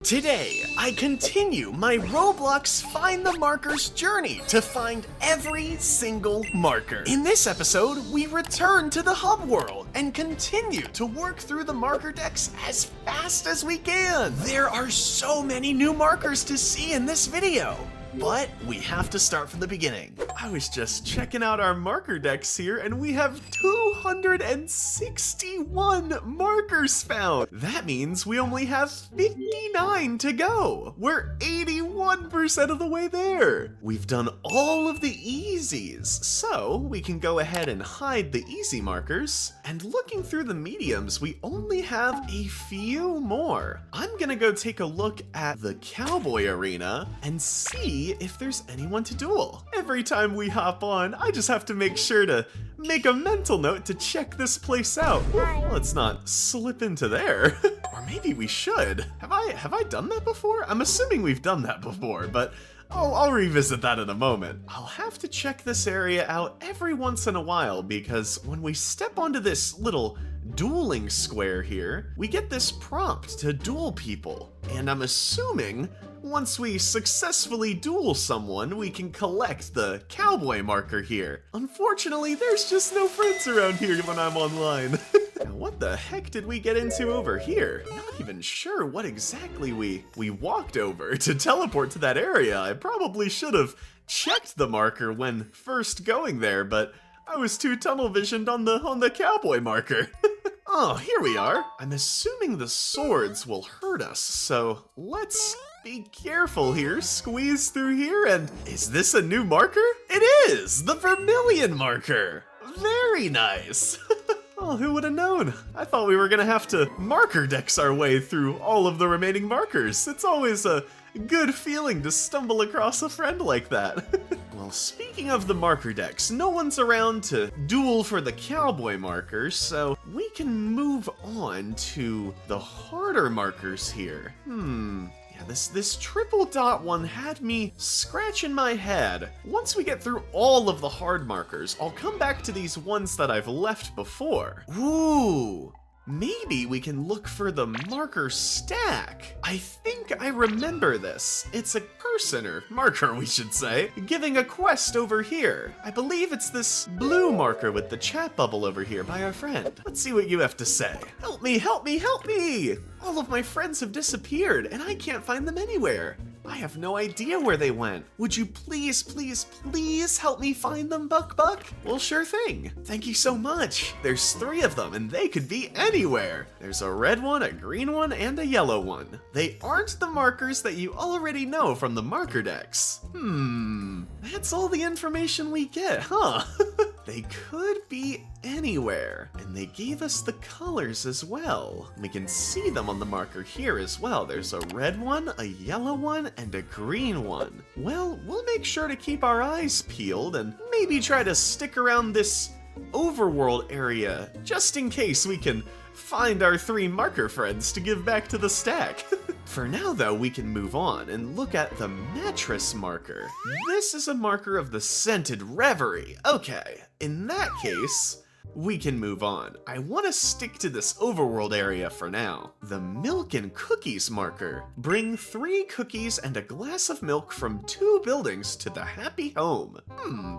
Today, I continue my Roblox Find the Markers journey to find every single marker. In this episode, we return to the hub world and continue to work through the marker decks as fast as we can. There are so many new markers to see in this video, but we have to start from the beginning. I was just checking out our marker decks here and we have 261 markers found. That means we only have 59 to go. We're 81% of the way there. We've done all of the easies, so we can go ahead and hide the easy markers. And looking through the mediums, we only have a few more. I'm gonna go take a look at the cowboy arena and see if there's anyone to duel. Every time we hop on, I just have to make sure to make a mental note to check this place out. Let's not slip into there. Or maybe we should. Have I done that before? I'm assuming we've done that before, but I'll revisit that in a moment. I'll have to check this area out every once in a while because when we step onto this little dueling square here, we get this prompt to duel people. And I'm assuming once we successfully duel someone, we can collect the cowboy marker here. Unfortunately, there's just no friends around here when I'm online. Now, what the heck did we get into over here? Not even sure what exactly we walked over to teleport to that area. I probably should have checked the marker when first going there, but I was too tunnel visioned on the cowboy marker. Oh, here we are. I'm assuming the swords will hurt us, so let's be careful here. Squeeze through here, and is this a new marker? It is! The vermilion marker! Very nice! Oh, who would have known? I thought we were gonna have to marker dex our way through all of the remaining markers. It's always a good feeling to stumble across a friend like that. Well, speaking of the marker decks, no one's around to duel for the cowboy markers, so we can move on to the harder markers here. Yeah, this triple dot one had me scratching my head. Once we get through all of the hard markers, I'll come back to these ones that I've left before. Ooh! Maybe we can look for the marker stack. I think I remember this. It's a person, or marker we should say, giving a quest over here. I believe it's this blue marker with the chat bubble over here by our friend. Let's see what you have to say. Help me, help me, help me! All of my friends have disappeared and I can't find them anywhere. I have no idea where they went. Would you please, please, please help me find them, BuckBuck? Well, sure thing. Thank you so much. There's 3 of them, and they could be anywhere. There's a red one, a green one, and a yellow one. They aren't the markers that you already know from the marker decks. That's all the information we get, huh? They could be anywhere, and they gave us the colors as well. We can see them on the marker here as well. There's a red one, a yellow one, and a green one. Well, we'll make sure to keep our eyes peeled and maybe try to stick around this overworld area just in case we can find our 3 marker friends to give back to the stack. For now though, we can move on and look at the mattress marker. This is a marker of the scented reverie. Okay, in that case, we can move on. I want to stick to this overworld area for now. The milk and cookies marker. Bring 3 cookies and a glass of milk from 2 buildings to the happy home.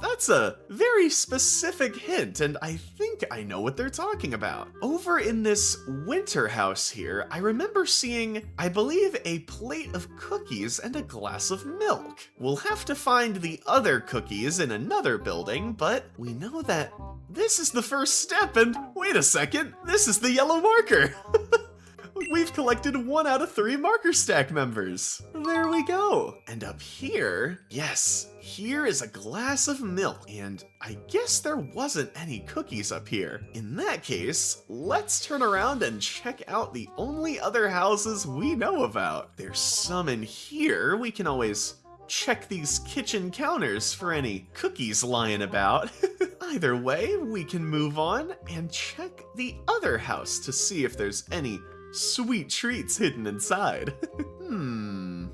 That's a very specific hint, and I think I know what they're talking about. Over in this winter house here, I remember seeing, I believe, a plate of cookies and a glass of milk. We'll have to find the other cookies in another building, but we know that this is the first step, and wait a second, this is the yellow marker. We've collected 1 out of 3 marker stack members. There we go. And up here, yes, here is a glass of milk, and I guess there wasn't any cookies up here. In that case, let's turn around and check out the only other houses we know about. There's some in here. We can always check these kitchen counters for any cookies lying about. Either way, we can move on and check the other house to see if there's any sweet treats hidden inside.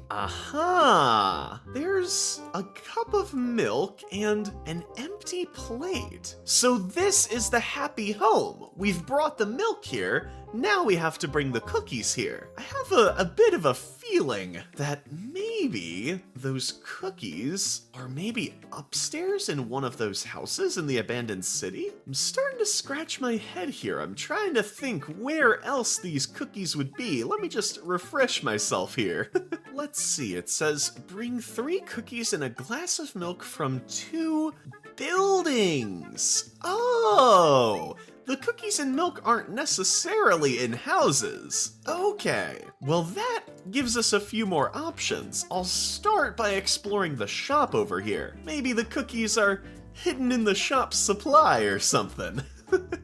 Aha! There's a cup of milk and an empty plate. So this is the happy home. We've brought the milk here. Now we have to bring the cookies here. I have a bit of a feeling that maybe those cookies are maybe upstairs in one of those houses in the abandoned city. I'm starting to scratch my head here. I'm trying to think where else these cookies would be. Let me just refresh myself here. Let's see, it says bring 3 cookies and a glass of milk from 2 buildings. Oh! The cookies and milk aren't necessarily in houses. Okay, well that gives us a few more options. I'll start by exploring the shop over here. Maybe the cookies are hidden in the shop's supply or something.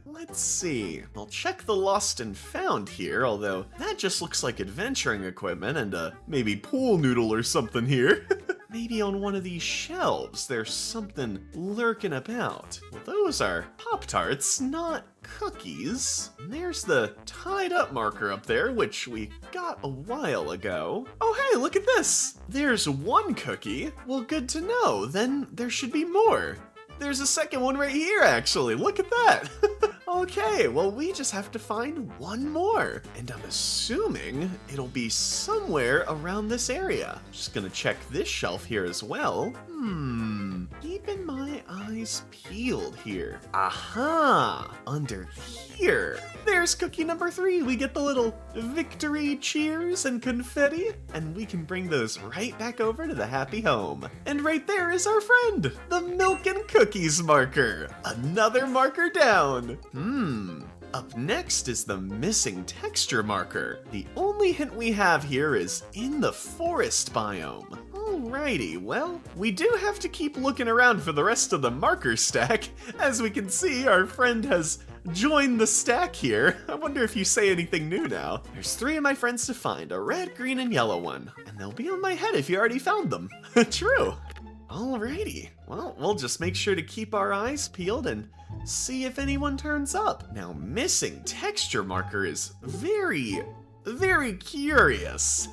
Let's see. I'll check the lost and found here, although that just looks like adventuring equipment and maybe pool noodle or something here. Maybe on one of these shelves there's something lurking about. Well, those are Pop-Tarts, not cookies. And there's the tied up marker up there, which we got a while ago. Oh hey, look at this! There's 1 cookie. Well, good to know. Then there should be more. There's a second one right here, actually. Look at that. Okay, well, we just have to find 1 more. And I'm assuming it'll be somewhere around this area. Just gonna check this shelf here as well. Keeping my eyes peeled here. Aha! Under here. There's cookie number 3. We get the little victory cheers and confetti, and we can bring those right back over to the happy home. And right there is our friend, the milk and cookies marker. Another marker down. Up next is the missing texture marker. The only hint we have here is in the forest biome. Alrighty, well, we do have to keep looking around for the rest of the marker stack. As we can see, our friend has joined the stack here. I wonder if you say anything new now. There's 3 of my friends to find, a red, green, and yellow one. And they'll be on my head if you already found them. True. Alrighty, well, we'll just make sure to keep our eyes peeled and see if anyone turns up. Now, missing texture marker is very curious.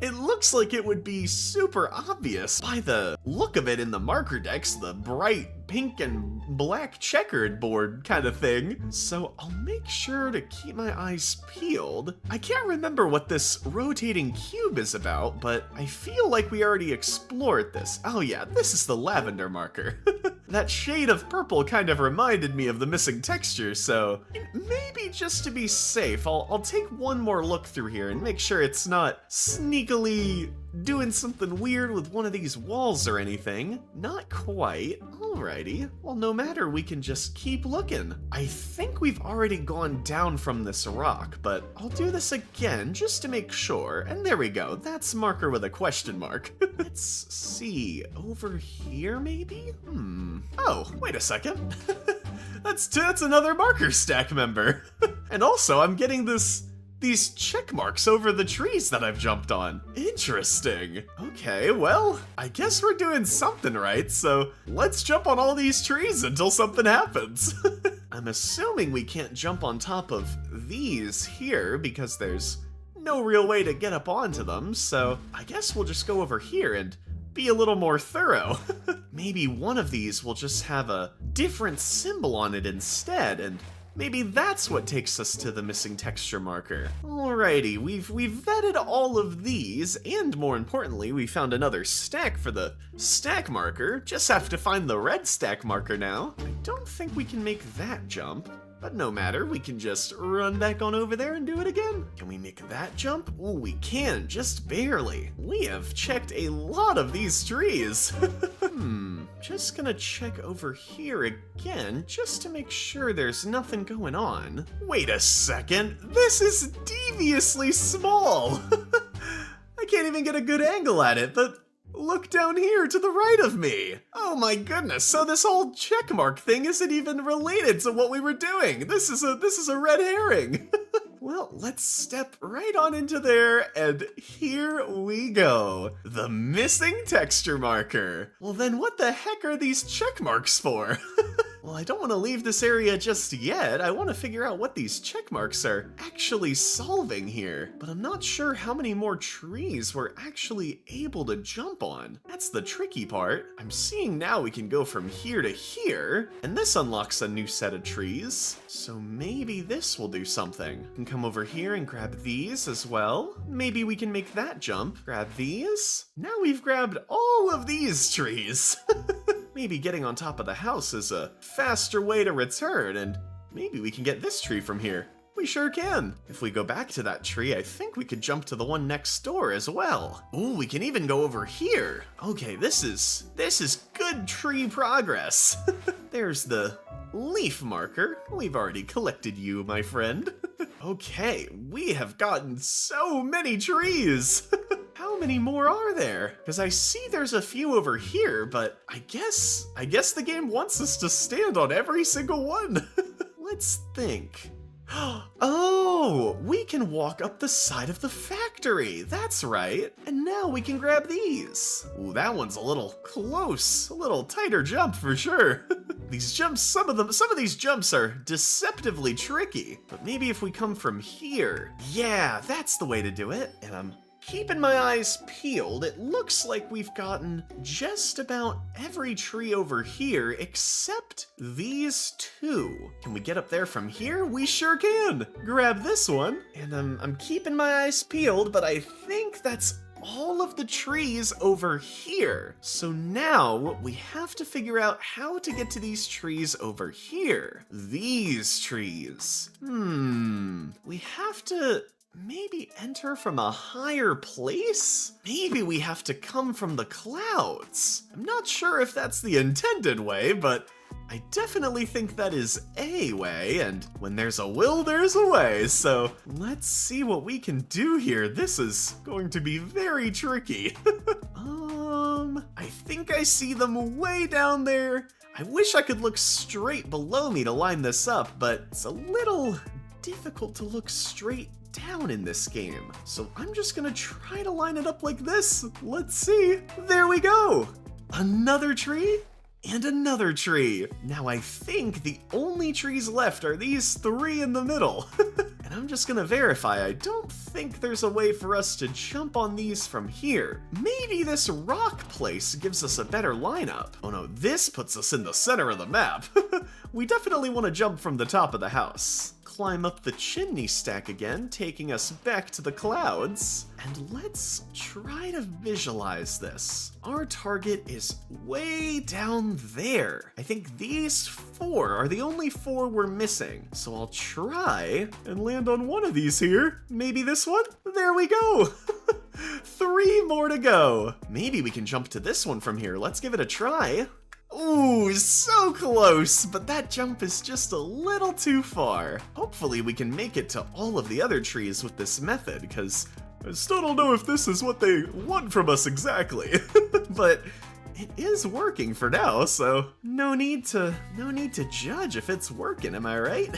It looks like it would be super obvious by the look of it in the marker decks, the bright pink and black checkered board kind of thing. So I'll make sure to keep my eyes peeled. I can't remember what this rotating cube is about, but I feel like we already explored this. Oh yeah, this is the lavender marker. That shade of purple kind of reminded me of the missing texture, so maybe just to be safe, I'll take 1 more look through here and make sure it's not sneakily doing something weird with one of these walls or anything. Not quite. Alrighty. Well, no matter, we can just keep looking. I think we've already gone down from this rock, but I'll do this again just to make sure. And there we go. That's marker with a question mark. Let's see. Over here, maybe? Oh, wait a second. That's another marker stack member. And also, I'm getting these check marks over the trees that I've jumped on. Interesting. Okay, well, I guess we're doing something right, so let's jump on all these trees until something happens. I'm assuming we can't jump on top of these here because there's no real way to get up onto them, so I guess we'll just go over here and be a little more thorough. Maybe one of these will just have a different symbol on it instead, and maybe that's what takes us to the missing texture marker. Alrighty, we've vetted all of these, and more importantly, we found another stack for the stack marker. Just have to find the red stack marker now. I don't think we can make that jump, but no matter, we can just run back on over there and do it again. Can we make that jump? Oh, we can, just barely. We have checked a lot of these trees. Just gonna check over here again, just to make sure there's nothing going on. Wait a second, this is deviously small! I can't even get a good angle at it, but look down here to the right of me! Oh my goodness, so this whole checkmark thing isn't even related to what we were doing! This is a red herring! Well, let's step right on into there, and here we go. The missing texture marker. Well then what the heck are these check marks for? Well, I don't want to leave this area just yet. I want to figure out what these check marks are actually solving here. But I'm not sure how many more trees we're actually able to jump on. That's the tricky part. I'm seeing now we can go from here to here, and this unlocks a new set of trees. So maybe this will do something. We can come over here and grab these as well. Maybe we can make that jump. Grab these. Now we've grabbed all of these trees. Maybe getting on top of the house is a faster way to return, and maybe we can get this tree from here. We sure can. If we go back to that tree, I think we could jump to the one next door as well. Ooh, we can even go over here. Okay, this is good tree progress. There's the leaf marker. We've already collected you, my friend. Okay, we have gotten so many trees. How many more are there? Because I see there's a few over here, but I guess the game wants us to stand on every single one. Let's think. Oh, we can walk up the side of the factory. That's right. And now we can grab these. Ooh, that one's a little close, a little tighter jump for sure. These jumps, some of these jumps are deceptively tricky, but maybe if we come from here. Yeah, that's the way to do it. And I'm keeping my eyes peeled. It looks like we've gotten just about every tree over here except these two. Can we get up there from here? We sure can. Grab this one, and I'm keeping my eyes peeled, but I think that's all of the trees over here. So now we have to figure out how to get to these trees over here. These trees. We have to maybe enter from a higher place? Maybe we have to come from the clouds. I'm not sure if that's the intended way, but I definitely think that is a way, and when there's a will, there's a way, so let's see what we can do here. This is going to be very tricky. I think I see them way down there. I wish I could look straight below me to line this up, but it's a little difficult to look straight down in this game. So I'm just gonna try to line it up like this. Let's see. There we go. Another tree and another tree. Now I think the only trees left are these three in the middle. And I'm just gonna verify. I don't think there's a way for us to jump on these from here. Maybe this rock place gives us a better lineup. Oh no, this puts us in the center of the map. We definitely want to jump from the top of the house. Climb up the chimney stack again, taking us back to the clouds. And let's try to visualize this. Our target is way down there. I think these four are the only four we're missing. So I'll try and land on one of these here. Maybe this one? There we go. 3 more to go. Maybe we can jump to this one from here. Let's give it a try. Ooh, so close, but that jump is just a little too far. Hopefully we can make it to all of the other trees with this method, because I still don't know if this is what they want from us exactly. But it is working for now, so no need to judge if it's working, am I right?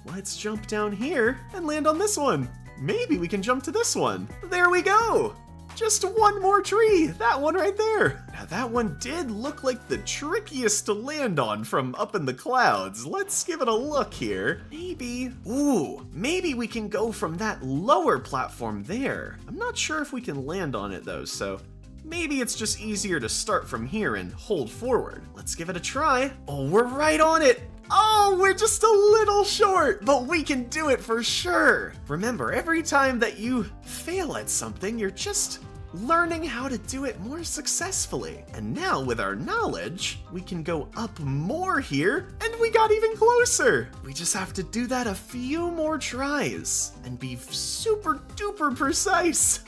Let's jump down here and land on this one. Maybe we can jump to this one. There we go. Just one more tree, that one right there. Now that one did look like the trickiest to land on from up in the clouds. Let's give it a look here. Maybe we can go from that lower platform there. I'm not sure if we can land on it though, so maybe it's just easier to start from here and hold forward. Let's give it a try. Oh, we're right on it. Oh, we're just a little short, but we can do it for sure. Remember, every time that you fail at something, you're just learning how to do it more successfully. And now with our knowledge, we can go up more here, and we got even closer. We just have to do that a few more tries and be super duper precise.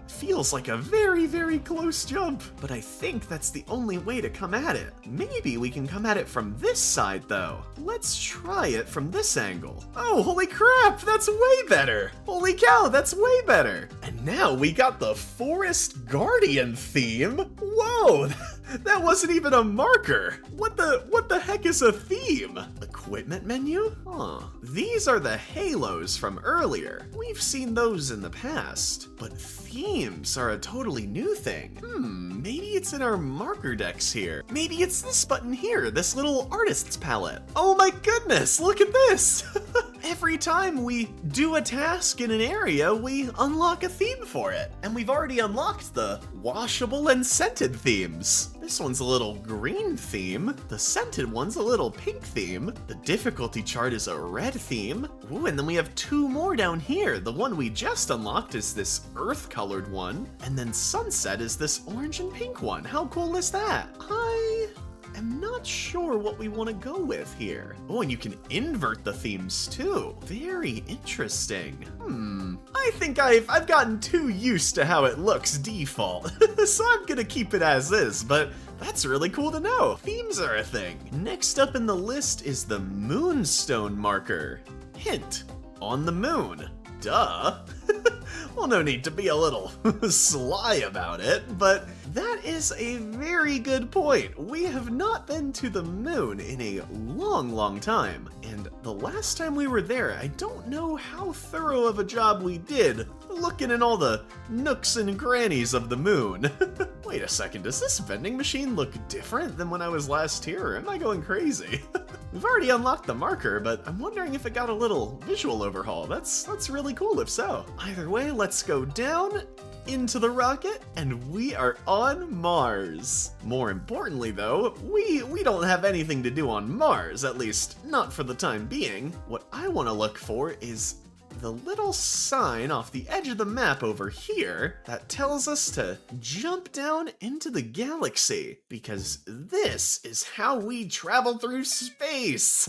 Feels like a very, very close jump, but I think that's the only way to come at it. Maybe we can come at it from this side though. Let's try it from this angle. Oh, holy crap, that's way better. Holy cow, that's way better. And now we got the Forest Guardian theme. Whoa, that wasn't even a marker. What the heck is a theme? equipment menu? Huh. These are the halos from earlier. We've seen those in the past, but themes are a totally new thing. Maybe it's in our marker decks here. Maybe it's this button here, this little artist's palette. Oh my goodness, look at this! Every time we do a task in an area, we unlock a theme for it. And we've already unlocked the washable and scented themes. This one's a little green theme. The scented one's a little pink theme. The difficulty chart is a red theme. Ooh, and then we have two more down here. The one we just unlocked is this earth-colored one. And then sunset is this orange and pink one. How cool is that? I'm not sure what we want to go with here. Oh, and you can invert the themes too. Very interesting. I think I've gotten too used to how it looks default, so I'm gonna keep it as is, but that's really cool to know. Themes are a thing. Next up in the list is the Moonstone marker. Hint, on the moon. Duh. Well, no need to be a little sly about it, but that is a very good point. We have not been to the moon in a long time, and the last time we were there, I don't know how thorough of a job we did looking in all the nooks and crannies of the moon. Wait a second, does this vending machine look different than when I was last here, or am I going crazy? We've already unlocked the marker, but I'm wondering if it got a little visual overhaul. That's really cool if so. Either way, let's go down into the rocket, and we are on Mars. More importantly though, we don't have anything to do on Mars, at least not for the time being. What I want to look for is the little sign off the edge of the map over here that tells us to jump down into the galaxy, because this is how we travel through space.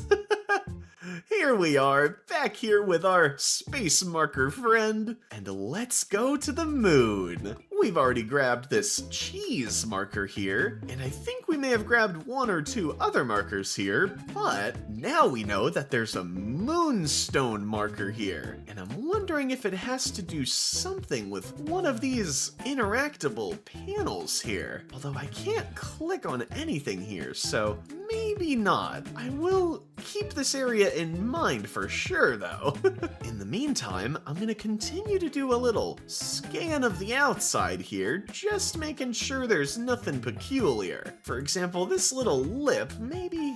Here we are, back here with our space marker friend, and let's go to the moon. We've already grabbed this cheese marker here, and I think we may have grabbed one or two other markers here, but now we know that there's a moonstone marker here, and I'm wondering if it has to do something with one of these interactable panels here. Although I can't click on anything here, so maybe not. I will keep this area in mind for sure though. In the meantime, I'm gonna continue to do a little scan of the outside here, just making sure there's nothing peculiar. For example, this little lip, maybe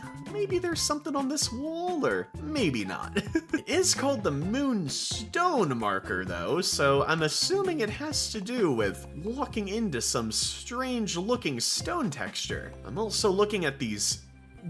there's something on this wall, or maybe not. It is called the Moonstone marker though, so I'm assuming it has to do with walking into some strange looking stone texture. I'm also looking at these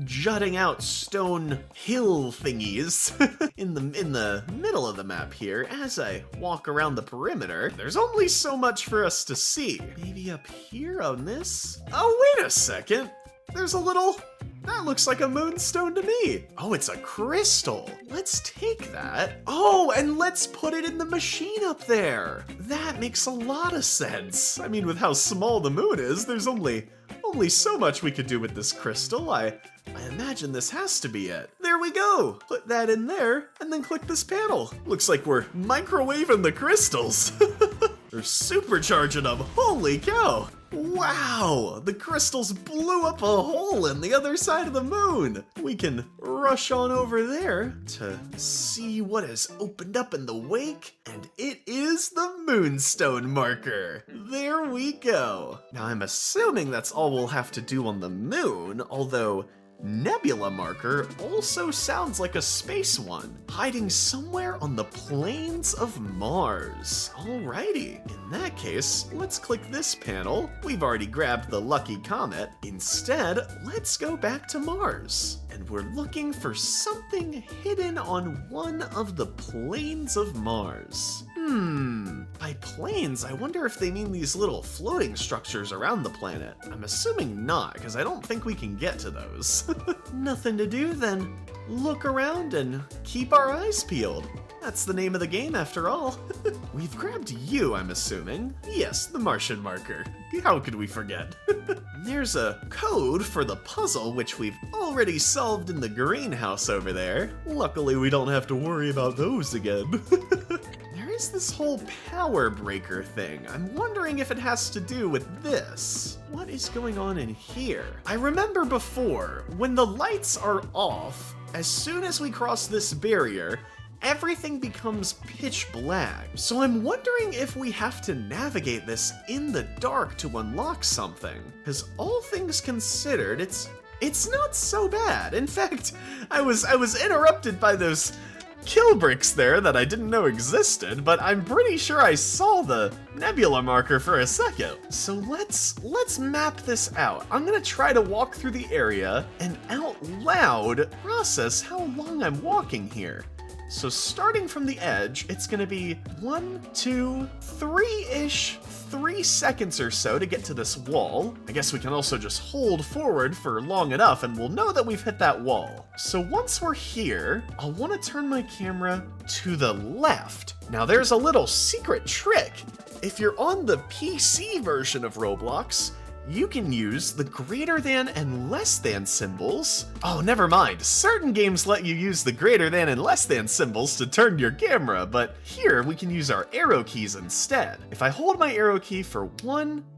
jutting out stone hill thingies in the middle of the map here. As I walk around the perimeter, there's only so much for us to see. Maybe up here on this? Oh, wait a second. There's a little... That looks like a moonstone to me. Oh, it's a crystal. Let's take that. Oh, and let's put it in the machine up there. That makes a lot of sense. I mean, with how small the moon is, there's only so much we could do with this crystal. I imagine this has to be it. There we go. Put that in there and then click this panel. Looks like we're microwaving the crystals. They're supercharging them. Holy cow. Wow, the crystals blew up a hole in the other side of the moon. We can rush on over there to see what has opened up in the wake, and it is the Moonstone marker. There we go. Now I'm assuming that's all we'll have to do on the moon, although Nebula marker also sounds like a space one, hiding somewhere on the plains of Mars. Alrighty, in that case, let's click this panel. We've already grabbed the lucky comet. Instead, let's go back to Mars. And we're looking for something hidden on one of the plains of Mars. By plains, I wonder if they mean these little floating structures around the planet. I'm assuming not, because I don't think we can get to those. Nothing to do then look around and keep our eyes peeled. That's the name of the game after all. We've grabbed you, I'm assuming. Yes, the Martian marker. How could we forget? There's a code for the puzzle, which we've already solved in the greenhouse over there. Luckily, we don't have to worry about those again. Is this whole power breaker thing? I'm wondering if it has to do with this. What is going on in here? I remember before, when the lights are off as soon as we cross this barrier, everything becomes pitch black. So I'm wondering if we have to navigate this in the dark to unlock something. Because all things considered, it's not so bad. In fact, I was interrupted by those kill bricks there that I didn't know existed, but I'm pretty sure I saw the nebula marker for a second. So let's map this out. I'm gonna try to walk through the area and out loud process how long I'm walking here. So starting from the edge, it's gonna be 1, 2, 3-ish, 3 seconds or so to get to this wall. I guess we can also just hold forward for long enough and we'll know that we've hit that wall. So once we're here, I'll want to turn my camera to the left. Now there's a little secret trick. If you're on the PC version of Roblox, you can use the greater than and less than symbols. Oh, never mind. Certain games let you use the greater than and less than symbols to turn your camera, but here we can use our arrow keys instead. If I hold my arrow key for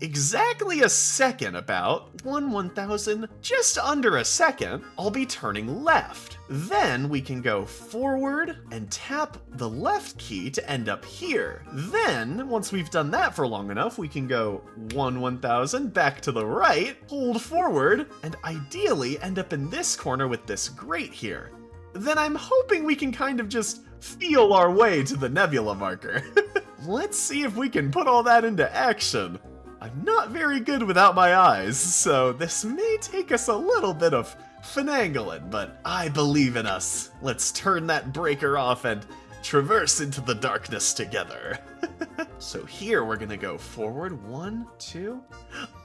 exactly a second, about 1/1000, just under a second, I'll be turning left. Then we can go forward and tap the left key to end up here. Then, once we've done that for long enough, we can go 1/1000 back to the right, hold forward, and ideally end up in this corner with this grate here. Then I'm hoping we can kind of just feel our way to the nebula marker. Let's see if we can put all that into action. I'm not very good without my eyes, so this may take us a little bit of finagling, but I believe in us. Let's turn that breaker off and traverse into the darkness together. So here we're gonna go forward, 1, 2.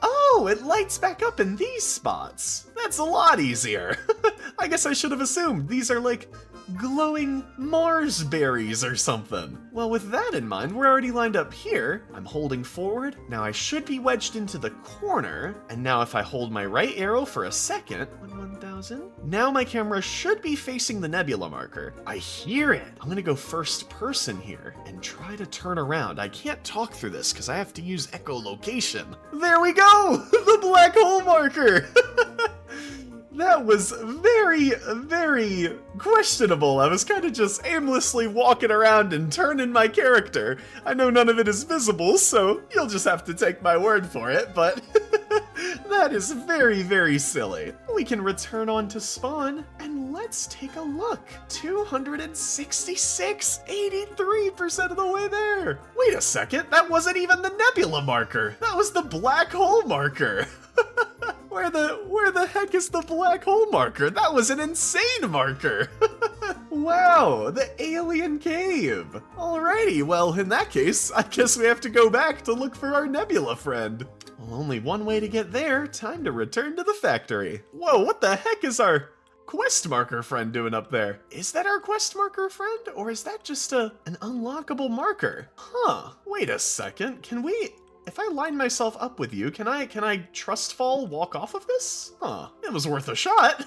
Oh, it lights back up in these spots. That's a lot easier. I guess I should have assumed these are like glowing Mars berries or something. Well, with that in mind, we're already lined up here. I'm holding forward. Now I should be wedged into the corner. And now if I hold my right arrow for a second, 1/1000. Now my camera should be facing the nebula marker. I hear it. I'm gonna go first person here and try to turn around. I can't talk through this because I have to use echolocation. There we go! The black hole marker! That was very, very questionable. I was kind of just aimlessly walking around and turning my character. I know none of it is visible, so you'll just have to take my word for it, but that is very, very silly. We can return on to spawn, and let's take a look. 266, 83% of the way there. Wait a second, that wasn't even the nebula marker. That was the black hole marker. Where the heck is the black hole marker? That was an insane marker. Wow, the alien cave. Alrighty, well, in that case, I guess we have to go back to look for our nebula friend. Well, only one way to get there. Time to return to the factory. Whoa, what the heck is our quest marker friend doing up there? Is that our quest marker friend, or is that just an unlockable marker? Huh, wait a second, can we... If I line myself up with you, can I trust fall walk off of this? Huh, it was worth a shot.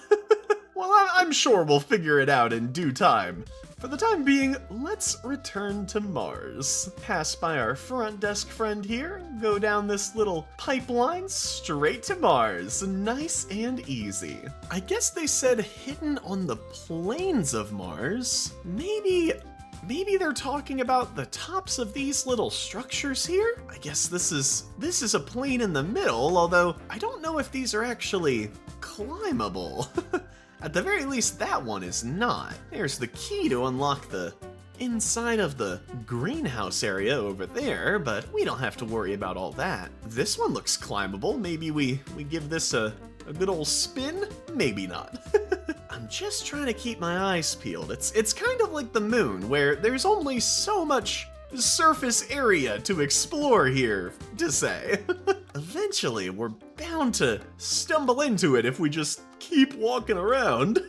Well, I'm sure we'll figure it out in due time. For the time being, let's return to Mars. Pass by our front desk friend here, go down this little pipeline straight to Mars. Nice and easy. I guess they said hidden on the plains of Mars. Maybe they're talking about the tops of these little structures here? I guess this is a plane in the middle, although I don't know if these are actually climbable. At the very least, that one is not. There's the key to unlock the inside of the greenhouse area over there, but we don't have to worry about all that. This one looks climbable. Maybe we give this a good old spin? Maybe not. I'm just trying to keep my eyes peeled. It's kind of like the moon, where there's only so much surface area to explore here, to say. Eventually, we're bound to stumble into it if we just keep walking around.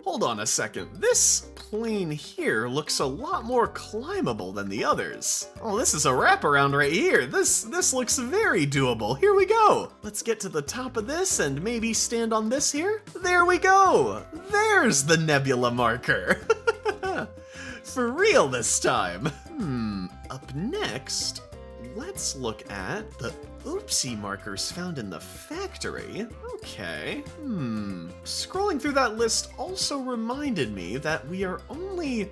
Hold on a second. This plane here looks a lot more climbable than the others. Oh, this is a wraparound right here. This looks very doable. Here we go. Let's get to the top of this and maybe stand on this here. There we go. There's the nebula marker. For real this time. Up next, let's look at the oopsie markers found in the factory. Okay, Scrolling through that list also reminded me that we are only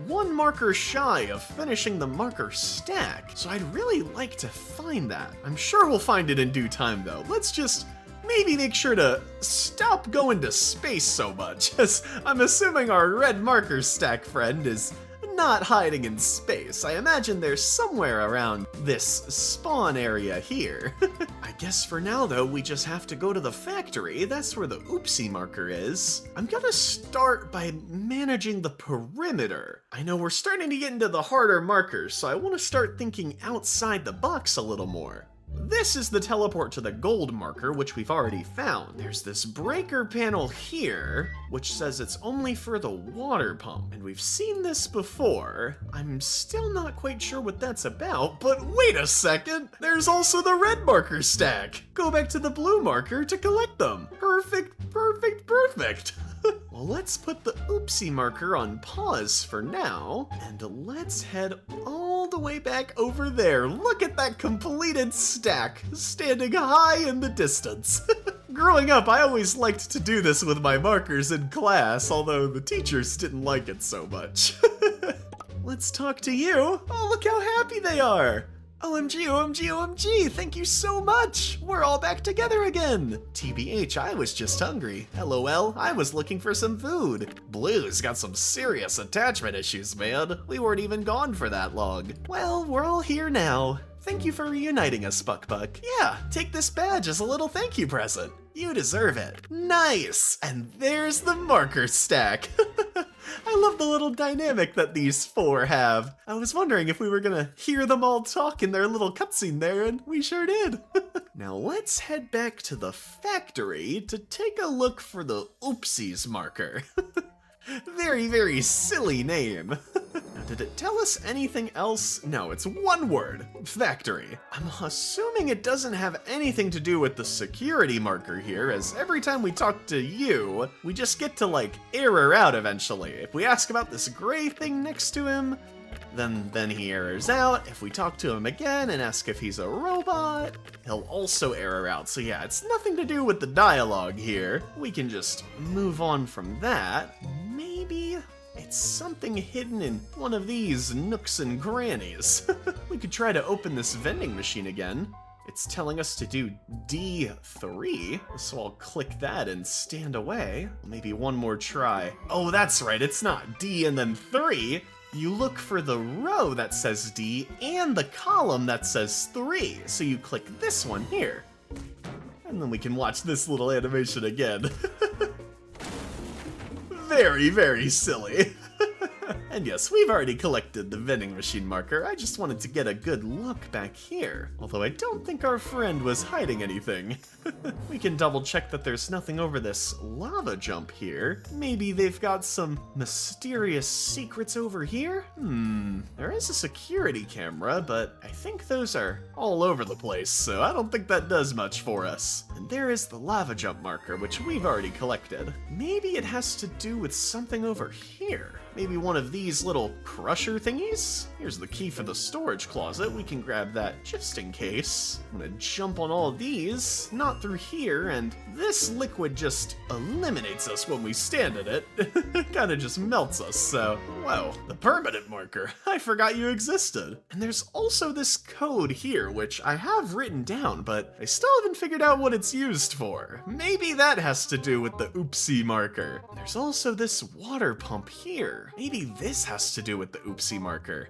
one marker shy of finishing the marker stack, so I'd really like to find that. I'm sure we'll find it in due time though. Let's just maybe make sure to stop going to space so much, as I'm assuming our red marker stack friend is not hiding in space. I imagine they're somewhere around this spawn area here. I guess for now though, we just have to go to the factory. That's where the oopsie marker is. I'm gonna start by managing the perimeter. I know we're starting to get into the harder markers, so I want to start thinking outside the box a little more. This is the teleport to the gold marker, which we've already found. There's this breaker panel here, which says it's only for the water pump, and we've seen this before. I'm still not quite sure what that's about, but wait a second! There's also the red marker stack! Go back to the blue marker to collect them. Perfect, perfect, perfect! Well, let's put the oopsie marker on pause for now, and let's head all the way back over there. Look at that completed stack, standing high in the distance. Growing up, I always liked to do this with my markers in class, although the teachers didn't like it so much. Let's talk to you. Oh, look how happy they are. OMG, OMG, OMG, thank you so much! We're all back together again! TBH, I was just hungry. LOL, I was looking for some food. Blue's got some serious attachment issues, man. We weren't even gone for that long. Well, we're all here now. Thank you for reuniting us, BuckBuck. Yeah, take this badge as a little thank you present. You deserve it. Nice! And there's the marker stack. I love the little dynamic that these four have. I was wondering if we were gonna hear them all talk in their little cutscene there, and we sure did. Now let's head back to the factory to take a look for the oopsies marker. Very, very silly name. Now, did it tell us anything else? No, it's one word, factory. I'm assuming it doesn't have anything to do with the security marker here, as every time we talk to you, we just get to like error out eventually. If we ask about this gray thing next to him, then he errors out. If we talk to him again and ask if he's a robot, he'll also error out. So yeah, it's nothing to do with the dialogue here. We can just move on from that. Maybe it's something hidden in one of these nooks and crannies. We could try to open this vending machine again. It's telling us to do D3, so I'll click that and stand away. Maybe one more try. Oh, that's right, it's not D and then 3. You look for the row that says D and the column that says 3. So you click this one here. And then we can watch this little animation again. Very, very silly. And yes, we've already collected the vending machine marker. I just wanted to get a good look back here. Although I don't think our friend was hiding anything. We can double check that there's nothing over this lava jump here. Maybe they've got some mysterious secrets over here? There is a security camera, but I think those are all over the place, so I don't think that does much for us. And there is the lava jump marker, which we've already collected. Maybe it has to do with something over here. Maybe one of these little crusher thingies? Here's the key for the storage closet. We can grab that just in case. I'm gonna jump on all of these, not through here, and this liquid just eliminates us when we stand in it. It kinda just melts us, so, whoa, the permanent marker. I forgot you existed. And there's also this code here, which I have written down, but I still haven't figured out what it's used for. Maybe that has to do with the oopsie marker. There's also this water pump here. Maybe this has to do with the oopsie marker.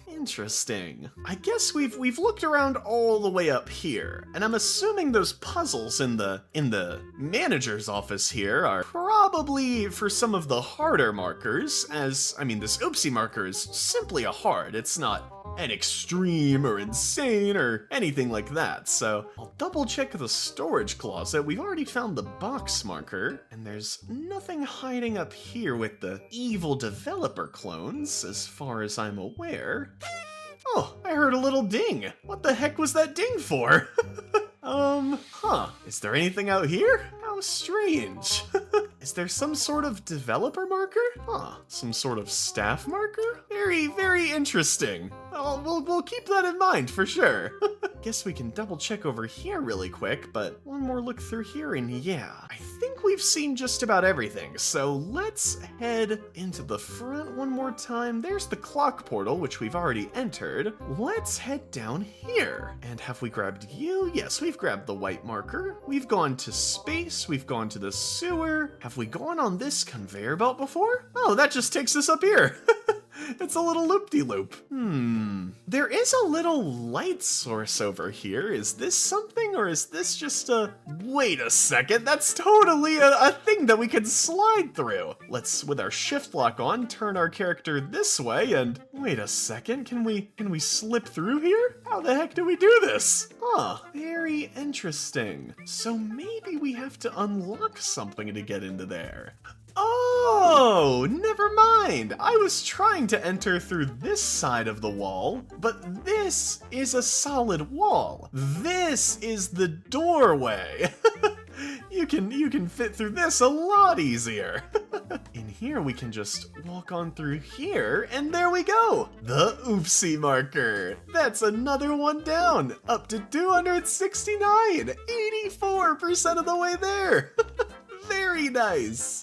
Interesting. I guess we've looked around all the way up here, and I'm assuming those puzzles in the manager's office here are probably for some of the harder markers, as, I mean, this oopsie marker is simply a hard. It's not an extreme or insane or anything like that, so I'll double check the storage closet. We've already found the box marker, and there's nothing hiding up here with the evil developer clones, as far as I'm aware. Oh, I heard a little ding. What the heck was that ding for? Is there anything out here? How strange. Is there some sort of developer marker? Some sort of staff marker? Very, very interesting. Oh, we'll keep that in mind for sure. Guess we can double check over here really quick, but one more look through here and yeah, I think we've seen just about everything. So let's head into the front one more time. There's the clock portal, which we've already entered. Let's head down here. And have we grabbed you? Yes, we've grabbed the white marker. We've gone to space. We've gone to the sewer. Have we gone on this conveyor belt before? Oh, that just takes us up here. It's a little loop-de-loop. There is a little light source over here. Is this something, or is this just a... Wait a second, that's totally a thing that we can slide through. Let's, with our shift lock on, turn our character this way, and... Wait a second, can we slip through here? How the heck do we do this? Huh, very interesting. So maybe we have to unlock something to get into there. Oh, never mind. I was trying to enter through this side of the wall, but this is a solid wall. This is the doorway. You can fit through this a lot easier. In here, we can just walk on through here, and there we go. The oopsie marker. That's another one down, up to 269, 84% of the way there. Very nice.